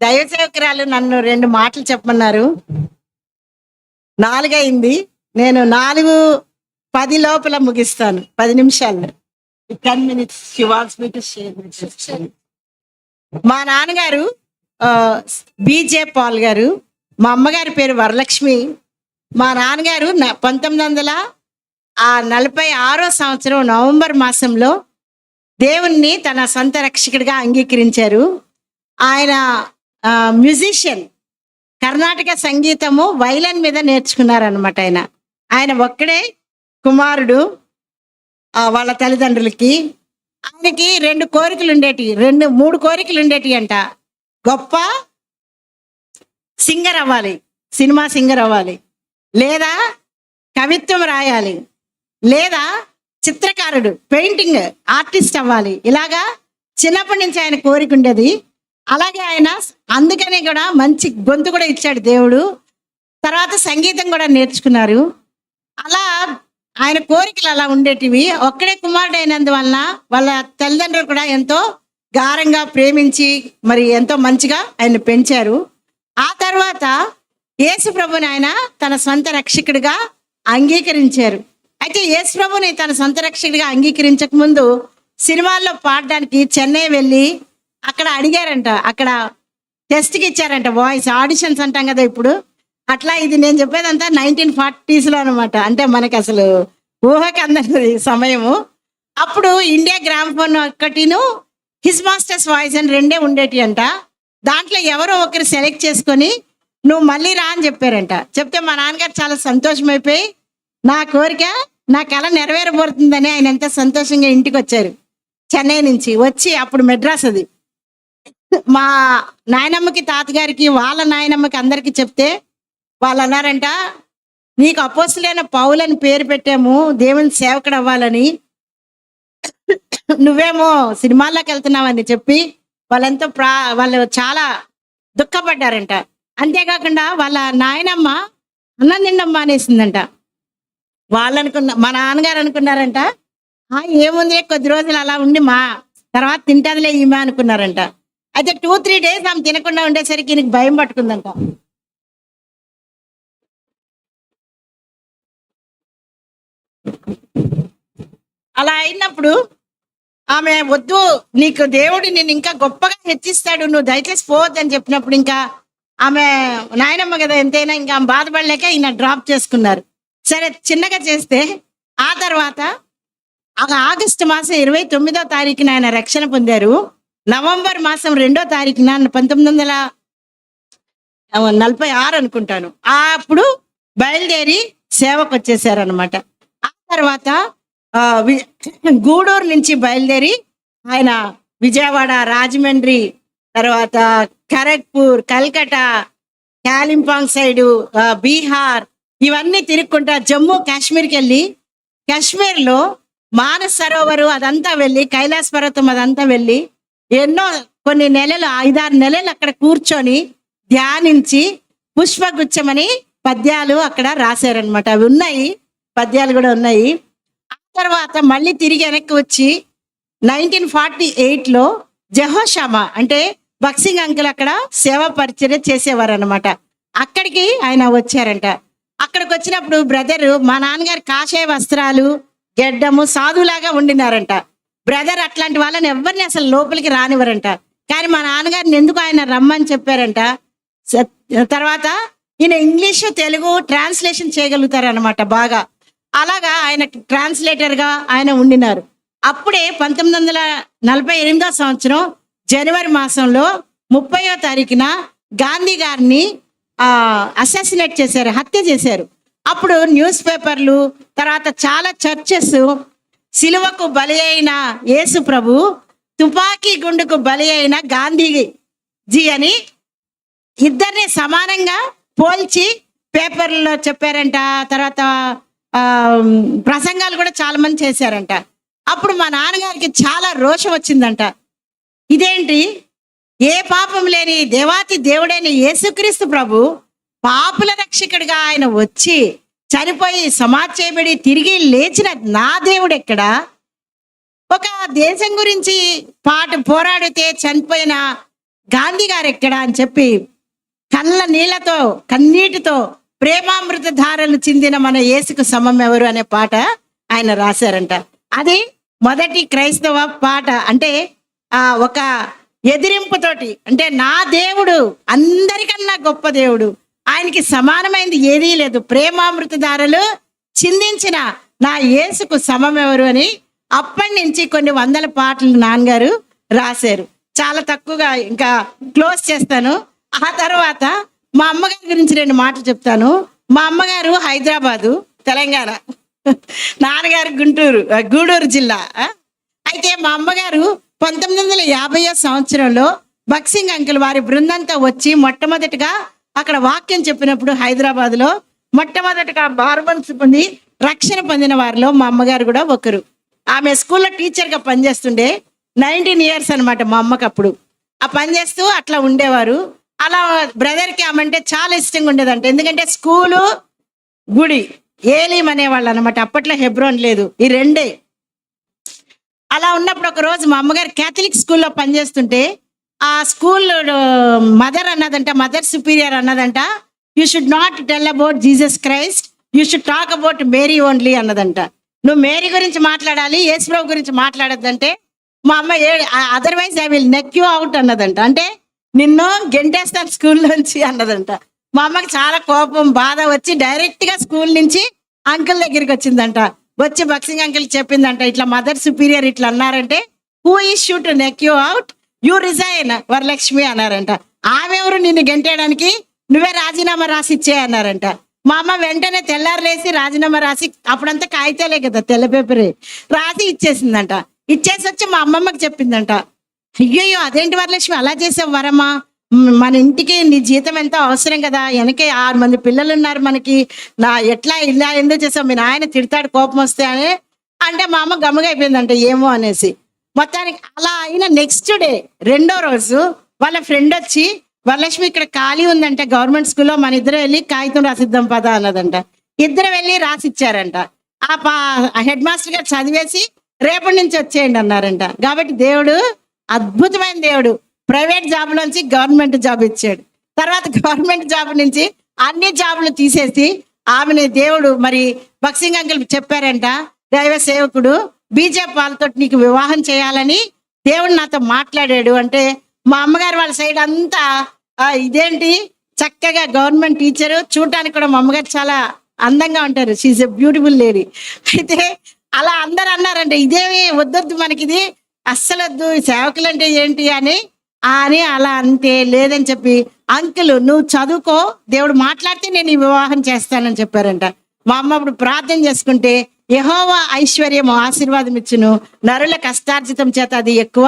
దైవ సేవకురాలు నన్ను 2 మాటలు చెప్పమన్నారు. 4 అయింది. నేను 4:10 లోపల ముగిస్తాను. 10 నిమిషాల్లో. 10 minutes she wants me to share with you. మా నాన్నగారు బీజే పాల్ గారు. మా అమ్మగారి పేరు వరలక్ష్మి. మా నాన్నగారు 1946 సంవత్సరం నవంబర్ మాసంలో దేవుణ్ణి తన సొంత రక్షకుడిగా అంగీకరించారు. ఆయన మ్యూజిషియన్, కర్ణాటక సంగీతము వైలన్ మీద నేర్చుకున్నారనమాట. ఆయన ఒక్కడే కుమారుడు వాళ్ళ తల్లిదండ్రులకి. ఆయనకి 2 కోరికలు ఉండేటి, 3 కోరికలు ఉండేటి అంట. గొప్ప సింగర్ అవ్వాలి, సినిమా సింగర్ అవ్వాలి, లేదా కవిత్వం రాయాలి, లేదా చిత్రకారుడు పెయింటింగ్ ఆర్టిస్ట్ అవ్వాలి. ఇలాగా చిన్నప్పటి నుంచి ఆయన కోరిక ఉండేది. అలాగే ఆయన అందుకని కూడా మంచి గొంతు కూడా ఇచ్చాడు దేవుడు. తర్వాత సంగీతం కూడా నేర్చుకున్నారు. అలా ఆయన కోరికలు అలా ఉండేటివి. ఒక్కడే కుమారుడు అయినందువలన వాళ్ళ తల్లిదండ్రులు కూడా ఎంతో గారంగా ప్రేమించి మరి ఎంతో మంచిగా ఆయన పెంచారు. ఆ తర్వాత యేసు ప్రభుని ఆయన తన సొంత రక్షకుడిగా అంగీకరించారు. అయితే యేసు ప్రభుని తన సొంత రక్షకుడిగా అంగీకరించక ముందు సినిమాల్లో పాడడానికి చెన్నై వెళ్ళి అక్కడ అడిగారంట. అక్కడ టెస్ట్కి ఇచ్చారంట, వాయిస్ ఆడిషన్స్ అంటాం కదా ఇప్పుడు. అట్లా ఇది నేను చెప్పేదంతా 1940s అనమాట. అంటే మనకి అసలు ఊహకి అందరి సమయము. అప్పుడు ఇండియా గ్రామ్ఫోన్ ఒక్కటిను హిస్ మాస్టర్స్ వాయిస్ అని 2 ఉండేటి అంట. దాంట్లో ఎవరో ఒకరు సెలెక్ట్ చేసుకొని నువ్వు మళ్ళీ రా అని చెప్పారంట. చెప్తే మా నాన్నగారు చాలా సంతోషమైపోయి నా కోరిక, నా కళ నెరవేరబోతుందని ఆయన ఎంత సంతోషంగా ఇంటికి వచ్చారు. చెన్నై నుంచి వచ్చి, అప్పుడు మెడ్రాస్ అది. మా నాయనమ్మకి తాతగారికి వాళ్ళ నాయనమ్మకి అందరికి చెప్తే వాళ్ళు అన్నారంట, నీకు అపోస్తులైన పౌలని పేరు పెట్టాము దేవుని సేవకుడు అవ్వాలని, నువ్వేమో సినిమాల్లోకి వెళ్తున్నావని చెప్పి వాళ్ళంతా వాళ్ళు చాలా దుఃఖపడ్డారంట. అంతేకాకుండా వాళ్ళ నాయనమ్మ అన్నం తిండం మానేసిందంట. మా నాన్నగారు అనుకున్నారంట, ఏముంది కొద్ది రోజులు అలా ఉండి మా తర్వాత తింటదిలే ఈమె అనుకున్నారంట. అయితే 2-3 డేస్ ఆమె తినకుండా ఉండేసరికి ఈయనకి భయం పట్టుకుందంట. అలా అయినప్పుడు ఆమె వద్దు, నీకు దేవుడు నేను ఇంకా గొప్పగా హెచ్చిస్తాడు, నువ్వు దయచేసి పోవద్దని చెప్పినప్పుడు ఇంకా ఆమె నాయనమ్మ కదా ఎంతైనా ఇంకా ఆమె బాధపడలేక ఈయన డ్రాప్ చేసుకున్నారు. సరే చిన్నగా చేస్తే ఆ తర్వాత ఆగస్టు మాసం 29వ తారీఖున ఆయన రక్షణ పొందారు. నవంబర్ మాసం 2వ తారీఖున 1946 అనుకుంటాను అప్పుడు బయలుదేరి సేవకు వచ్చేసారనమాట. ఆ తర్వాత గూడూరు నుంచి బయలుదేరి ఆయన విజయవాడ, రాజమండ్రి, తర్వాత ఖరగ్పూర్, కల్కటా, కాలింపాంగ్ సైడు, బీహార్ ఇవన్నీ తిరుక్కుంటా జమ్మూ కాశ్మీర్కి వెళ్ళి, కాశ్మీర్లో మానస్ సరోవరు అదంతా వెళ్ళి, కైలాస పర్వతం అదంతా వెళ్ళి కొన్ని నెలలు 5-6 నెలలు అక్కడ కూర్చొని ధ్యానించి పుష్పగుచ్చమని పద్యాలు అక్కడ రాశారనమాట. అవి ఉన్నాయి, పద్యాలు కూడా ఉన్నాయి. ఆ తర్వాత మళ్ళీ తిరిగి వెనక్కి వచ్చి 1948లో జెహోషామా అంటే బక్సింగ్ అంకుల్ అక్కడ సేవా పరిచర్య చేసేవారు అనమాట. అక్కడికి ఆయన వచ్చారంట. అక్కడికి వచ్చినప్పుడు బ్రదరు మా నాన్నగారు కాషాయ వస్త్రాలు, గెడ్డము, సాధులాగా ఉండినారంట. బ్రదర్ అట్లాంటి వాళ్ళని ఎవరిని అసలు లోపలికి రానివ్వరంట. కానీ మా నాన్నగారిని ఎందుకు ఆయన రమ్మని చెప్పారంట. తర్వాత ఈయన ఇంగ్లీషు తెలుగు ట్రాన్స్లేషన్ చేయగలుగుతారనమాట బాగా. అలాగా ఆయన ట్రాన్స్లేటర్గా ఆయన ఉండినారు. అప్పుడే 1948వ సంవత్సరం జనవరి మాసంలో 30వ తారీఖున గాంధీ గారిని అసాసినేట్ చేశారు, హత్య చేశారు. అప్పుడు న్యూస్ పేపర్లు, తర్వాత చాలా చర్చెస్ సిలువకు బలి అయిన యేసు ప్రభు, తుపాకీ గుండుకు బలి అయిన గాంధీజీ అని ఇద్దరిని సమానంగా పోల్చి పేపర్లలో చెప్పారంట. తర్వాత ప్రసంగాలు కూడా చాలా మంది చేశారంట. అప్పుడు మా నాన్నగారికి చాలా రోషం వచ్చిందంట. ఇదేంటి, ఏ పాపం లేని దేవాతి దేవుడైన యేసుక్రీస్తు ప్రభు పాపుల రక్షకుడిగా ఆయన వచ్చి చనిపోయి సమాధి చేయబడి తిరిగి లేచిన నా దేవుడు ఎక్కడ? ఒక దేశం గురించి పోరాడితే చనిపోయిన గాంధీ గారు ఎక్కడ అని చెప్పి కళ్ళ నీళ్లతో కన్నీటితో ప్రేమామృత ధారలు చిందిన మన యేసుకు సమం ఎవరు అనే పాట ఆయన రాశారంట. అది మొదటి క్రైస్తవ పాట. అంటే ఒక ఎదిరింపుతోటి, అంటే నా దేవుడు అందరికన్నా గొప్ప దేవుడు, ఆయనకి సమానమైంది ఏదీ లేదు, ప్రేమామృత ధారలు చిందించిన నా యేసుకు సమం ఎవరు అని అప్పటి నుంచి కొన్ని వందల పాటలు నాన్నగారు రాశారు. చాలా తక్కువగా ఇంకా క్లోజ్ చేస్తాను. ఆ తర్వాత మా అమ్మగారి గురించి 2 మాటలు చెప్తాను. మా అమ్మగారు హైదరాబాదు, తెలంగాణ, నాన్నగారు గూడూరు జిల్లా. అయితే మా అమ్మగారు 1950 సంవత్సరంలో బక్సింగ్ అంకుల్ వారి బృందంతో వచ్చి మొట్టమొదటిగా అక్కడ వాక్యం చెప్పినప్పుడు హైదరాబాద్లో మొట్టమొదటిగా బార్బన్స్ పొంది రక్షణ పొందిన వారిలో మా అమ్మగారు కూడా ఒకరు. ఆమె స్కూల్లో టీచర్గా పనిచేస్తుండే. 19 ఇయర్స్ అనమాట మా అమ్మకి అప్పుడు. ఆ పనిచేస్తూ అట్లా ఉండేవారు. అలా బ్రదర్కి ఆమె అంటే చాలా ఇష్టంగా ఉండేదంట. ఎందుకంటే స్కూలు, గుడి, ఏలీం అనేవాళ్ళు అనమాట. అప్పట్లో హెబ్రోన్ లేదు, ఈ 2. అలా ఉన్నప్పుడు ఒక రోజు మా అమ్మగారు క్యాథలిక్ స్కూల్లో పనిచేస్తుంటే ఆ స్కూల్ మదర్ అన్నదంట, మదర్ సుపీరియర్ అన్నదంట, you should not tell about Jesus Christ, you should talk about Mary only అన్నదంట. నువ్వు మేరీ గురించి మాట్లాడాలి, యేసుప్రభు గురించి మాట్లాడద్దంటే మా అమ్మ otherwise I will neck you out అన్నదంట. అంటే నిన్ను గెంటేస్తాను స్కూల్లోంచి అన్నదంట. మా అమ్మకి చాలా కోపం, బాధ వచ్చి డైరెక్ట్గా స్కూల్ నుంచి అంకుల్ దగ్గరికి వచ్చిందంట. వచ్చి బక్సింగ్ అంకుల్ చెప్పిందంట, ఇట్లా మదర్ సుపీరియర్ ఇట్లా అన్నారంటే, who is shoe to neck you out, you resign Varalakshmi అన్నారంట. ఆమె ఎవరు నిన్ను గెంటేయడానికి, నువ్వే రాజీనామా రాసి ఇచ్చే అన్నారంట. మా అమ్మ వెంటనే తెల్లారులేసి రాజీనామా రాసి, అప్పుడంతా కాగితాలే కదా, తెల్ల పేపరే, రాసి ఇచ్చేసిందంట. ఇచ్చేసి వచ్చి మా అమ్మమ్మకి చెప్పిందంట, అయ్యయ్యో అదేంటి వరలక్ష్మి అలా చేసావు వరమ్మా, మన ఇంటికి నీ జీతం ఎంతో అవసరం కదా, వెనకే 6 మంది పిల్లలు ఉన్నారు మనకి, నా ఎట్లా ఇలా ఎందుకు చేసావు, మీ నాయన తిడతాడు కోపం వస్తే అని అంటే మా అమ్మ గమ్ముగా అయిపోయిందంట ఏమో అనేసి. మొత్తానికి అలా అయిన నెక్స్ట్ డే 2వ రోజు వాళ్ళ ఫ్రెండ్ వచ్చి, వరలక్ష్మి ఇక్కడ ఖాళీ ఉందంట గవర్నమెంట్ స్కూల్లో, మన ఇద్దరు వెళ్ళి కాగితం రాసిద్దాం పదా అన్నదంట. ఇద్దరు వెళ్ళి రాసిచ్చారంట. ఆ హెడ్ మాస్టర్ గారు చదివేసి రేపటి నుంచి వచ్చేయండి అన్నారంట. కాబట్టి దేవుడు అద్భుతమైన దేవుడు. ప్రైవేట్ జాబ్ నుంచి గవర్నమెంట్ జాబ్ ఇచ్చాడు. తర్వాత గవర్నమెంట్ జాబ్ నుంచి అన్ని జాబులు తీసేసి ఆమెని దేవుడు మరి బక్సింగ్ అంకుల్ చెప్పారంట, దైవ సేవకుడు బీజేపీ వాళ్ళతో నీకు వివాహం చేయాలని దేవుడు నాతో మాట్లాడాడు అంటే, మా అమ్మగారు వాళ్ళ సైడ్ అంతా ఇదేంటి చక్కగా గవర్నమెంట్ టీచరు, చూడటానికి కూడా మా అమ్మగారు చాలా అందంగా ఉంటారు, షీఈ్ ఎ బ్యూటిఫుల్ లేడీ. అయితే అలా అందరు అన్నారంటే, ఇదేమి వద్దొద్దు మనకిది అస్సలు వద్దు, సేవకులు అంటే ఏంటి అని అలా అంతే లేదని చెప్పి, అంకుల్ నువ్వు చదువుకో, దేవుడు మాట్లాడితే నేను ఈ వివాహం చేస్తానని చెప్పారంట. మా అమ్మ అప్పుడు ప్రార్థన చేసుకుంటే, యెహోవా ఐశ్వర్యం ఆశీర్వాదం ఇచ్చును, నరుల కష్టార్జితం చేత అది ఎక్కువ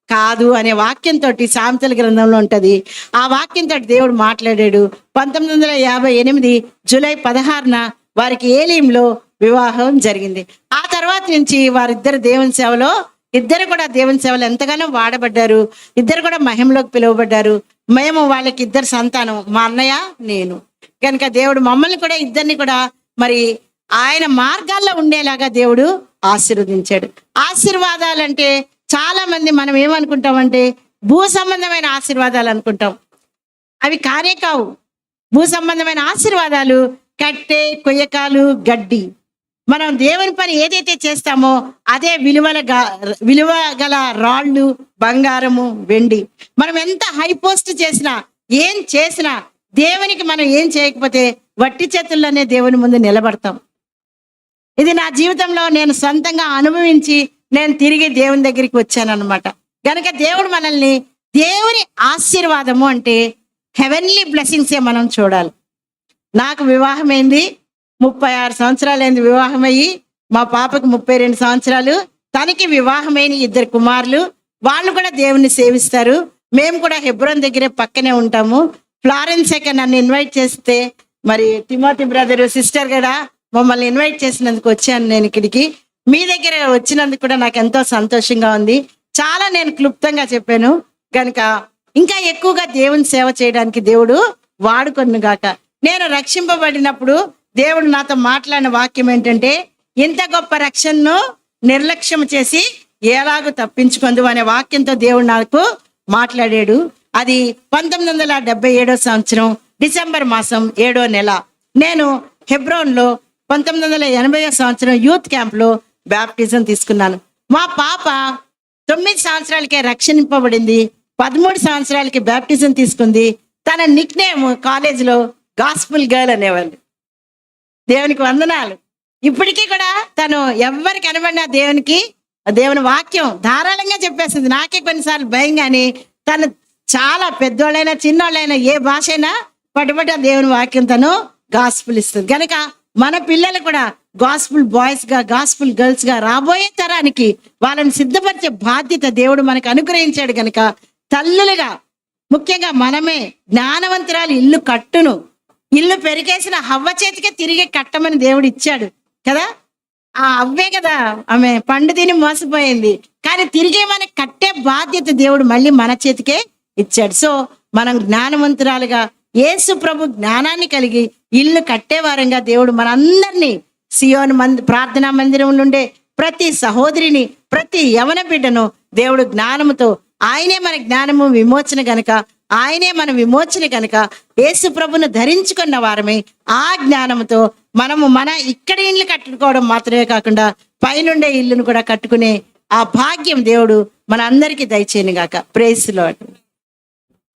కాదు అనే వాక్యంతో సామెతల గ్రంథంలో ఉంటది. ఆ వాక్యంతో దేవుడు మాట్లాడాడు. 1958 జూలై 16న వారికి ఏలీంలో వివాహం జరిగింది. ఆ తర్వాత నుంచి వారిద్దరు దేవుని సేవలో, ఇద్దరు కూడా దేవుని సేవలు ఎంతగానో వాడబడ్డారు. ఇద్దరు కూడా మహిమలోకి పిలువబడ్డారు. మేము వాళ్ళకి 2 సంతానం, మా అన్నయ్య నేను. కనుక దేవుడు మమ్మల్ని కూడా ఇద్దరిని కూడా మరి ఆయన మార్గాల్లో ఉండేలాగా దేవుడు ఆశీర్వదించాడు. ఆశీర్వాదాలంటే చాలా మంది మనం ఏమనుకుంటామంటే భూ సంబంధమైన ఆశీర్వాదాలు అనుకుంటాం. అవి కానే కావు. భూ సంబంధమైన ఆశీర్వాదాలు కట్టె, కొయ్యకాలు, గడ్డి. మనం దేవుని పని ఏదైతే చేస్తామో అదే విలువ గల రాళ్ళు, బంగారము, వెండి. మనం ఎంత హై పోస్ట్ చేసినా, ఏం చేసినా, దేవునికి మనం ఏం చేయకపోతే వట్టి చేతుల్లోనే దేవుని ముందు నిలబడతాం. ఇది నా జీవితంలో నేను సొంతంగా అనుభవించి నేను తిరిగి దేవుని దగ్గరికి వచ్చాను అనమాట. కనుక దేవుడు మనల్ని, దేవుని ఆశీర్వాదము అంటే హెవెన్లీ బ్లెస్సింగ్సే మనం చూడాలి. నాకు వివాహమైంది, 36 సంవత్సరాలైంది వివాహం అయ్యి. మా పాపకి 32 సంవత్సరాలు. తనకి వివాహమైన 2 కుమారులు. వాళ్ళు కూడా దేవుణ్ణి సేవిస్తారు. మేము కూడా హెబ్రోన్ దగ్గరే పక్కనే ఉంటాము. ఫ్లారెన్స్ అక్క నన్ను ఇన్వైట్ చేస్తే, మరి తిమోతి బ్రదరు, సిస్టర్ కూడా మమ్మల్ని ఇన్వైట్ చేసినందుకు వచ్చాను నేను ఇక్కడికి. మీ దగ్గర వచ్చినందుకు కూడా నాకు ఎంతో సంతోషంగా ఉంది. చాలా నేను క్లుప్తంగా చెప్పాను. కనుక ఇంకా ఎక్కువగా దేవుని సేవ చేయడానికి దేవుడు వాడుకొను గాక. నేను రక్షింపబడినప్పుడు దేవుడు నాతో మాట్లాడిన వాక్యం ఏంటంటే, ఇంత గొప్ప రక్షణను నిర్లక్ష్యం చేసి ఎలాగో తప్పించుకుందు అనే వాక్యంతో దేవుడు నాకు మాట్లాడాడు. అది 1977 సంవత్సరం డిసెంబర్ మాసం 7వ నెల. నేను హెబ్రోన్లో 1980 సంవత్సరం యూత్ క్యాంప్లో బ్యాప్టిజం తీసుకున్నాను. మా పాప 9 సంవత్సరాలకే రక్షింపబడింది. 13 సంవత్సరాలకి బ్యాప్టిజం తీసుకుంది. తన నిక్ నేమ్ కాలేజీలో గాస్పుల్ గర్ల్ అనేవాళ్ళు. దేవునికి వందనాలు. ఇప్పటికీ కూడా తను ఎవరికి కనబడినా దేవుని వాక్యం ధారాళంగా చెప్పేస్తుంది. నాకే కొన్నిసార్లు భయం, కానీ తను చాలా పెద్దోళ్ళైనా చిన్నోళ్ళైనా ఏ భాష అయినా పట్టుబట్టి ఆ దేవుని వాక్యం తను గాస్పుల్ ఇస్తుంది. కనుక మన పిల్లలు కూడా గాస్పుల్ బాయ్స్ గా, గాస్పుల్ గర్ల్స్ గా రాబోయే తరానికి వాళ్ళని సిద్ధపరిచే బాధ్యత దేవుడు మనకు అనుగ్రహించాడు. కనుక తల్లులుగా ముఖ్యంగా మనమే జ్ఞానవంతురాలు ఇల్లు పెరిగేసిన హవ్వ చేతికే తిరిగి కట్టమని దేవుడు ఇచ్చాడు కదా. ఆ అవ్వే కదా ఆమె పండు తిని మోసపోయింది, కానీ తిరిగి మనకి కట్టే బాధ్యత దేవుడు మళ్ళీ మన చేతికే ఇచ్చాడు. సో మనం జ్ఞానవంతురాలుగా యేసు ప్రభు జ్ఞానాన్ని కలిగి ఇల్లు కట్టేవారంగా దేవుడు మనందరినీ సియోను ప్రార్థనా మందిరం నుండే ప్రతి సహోదరిని, ప్రతి యవన బిడ్డను దేవుడు జ్ఞానముతో, ఆయనే మన జ్ఞానము విమోచన గనక, ఆయనే మన విమోచన కనుక యేసు ప్రభును ధరించుకున్న వారమే ఆ జ్ఞానంతో మనము మన ఇక్కడి ఇల్లు కట్టుకోవడం మాత్రమే కాకుండా పైనుండే ఇల్లును కూడా కట్టుకునే ఆ భాగ్యం దేవుడు మన అందరికీ దయచేయను గాక. Praise the lord.